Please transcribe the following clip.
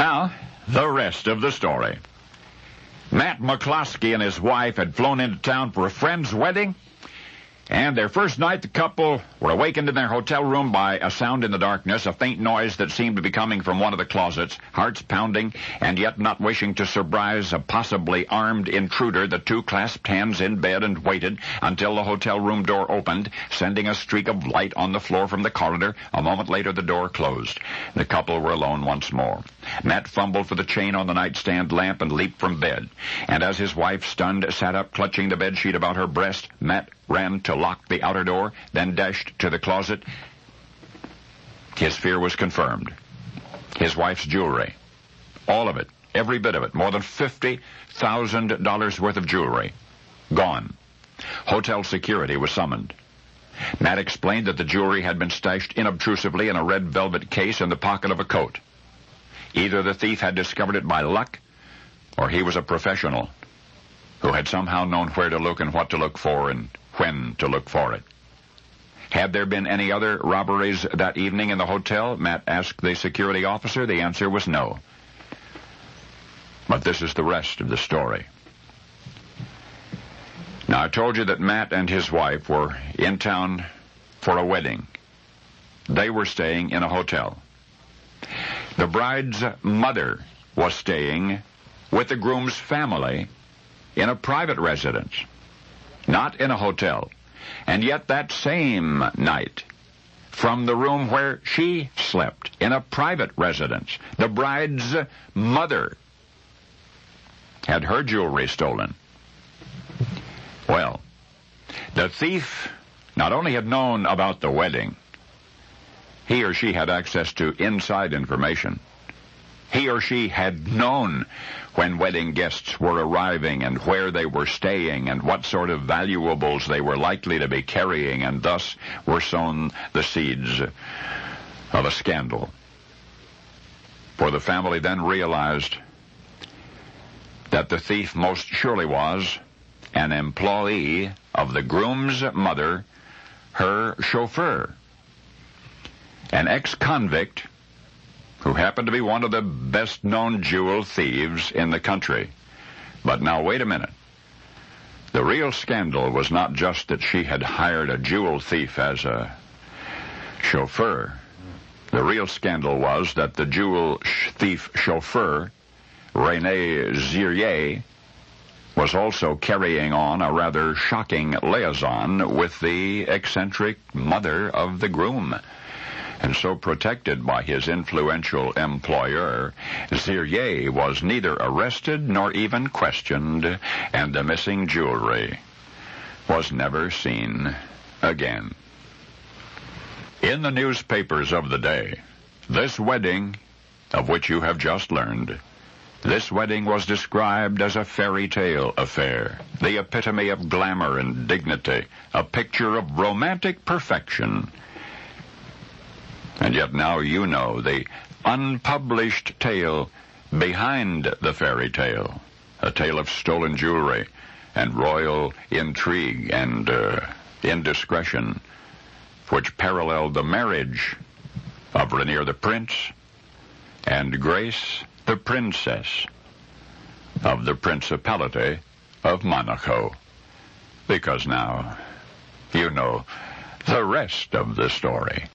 Now, the rest of the story. Matt McCloskey and his wife had flown into town for a friend's wedding, and their first night the couple were awakened in their hotel room by a sound in the darkness, a faint noise that seemed to be coming from one of the closets. Hearts pounding, and yet not wishing to surprise a possibly armed intruder, the two clasped hands in bed and waited until the hotel room door opened, sending a streak of light on the floor from the corridor. A moment later the door closed. The couple were alone once more. Matt fumbled for the chain on the nightstand lamp and leaped from bed. And as his wife, stunned, sat up, clutching the bedsheet about her breast, Matt ran to lock the outer door, then dashed to the closet. His fear was confirmed. His wife's jewelry. All of it. Every bit of it. More than $50,000 worth of jewelry. Gone. Hotel security was summoned. Matt explained that the jewelry had been stashed inobtrusively in a red velvet case in the pocket of a coat. Either the thief had discovered it by luck, or he was a professional who had somehow known where to look and what to look for and when to look for it. Had there been any other robberies that evening in the hotel? Matt asked the security officer. The answer was no. But this is the rest of the story. Now, I told you that Matt and his wife were in town for a wedding. They were staying in a hotel. The bride's mother was staying with the groom's family in a private residence, not in a hotel. And yet that same night, from the room where she slept, in a private residence, the bride's mother had her jewelry stolen. Well, the thief not only had known about the wedding, he or she had access to inside information. He or she had known when wedding guests were arriving and where they were staying and what sort of valuables they were likely to be carrying, and thus were sown the seeds of a scandal. For the family then realized that the thief most surely was an employee of the groom's mother, her chauffeur, an ex-convict who happened to be one of the best-known jewel thieves in the country. But now, wait a minute. The real scandal was not just that she had hired a jewel thief as a chauffeur. The real scandal was that the jewel thief chauffeur, Rene Zirier, was also carrying on a rather shocking liaison with the eccentric mother of the groom. And so, protected by his influential employer, Zirier was neither arrested nor even questioned, and the missing jewelry was never seen again. In the newspapers of the day, this wedding, of which you have just learned, this wedding was described as a fairy tale affair, the epitome of glamour and dignity, a picture of romantic perfection. And yet now you know the unpublished tale behind the fairy tale, a tale of stolen jewelry and royal intrigue and indiscretion, which paralleled the marriage of Rainier the Prince and Grace the Princess of the Principality of Monaco. Because now you know the rest of the story.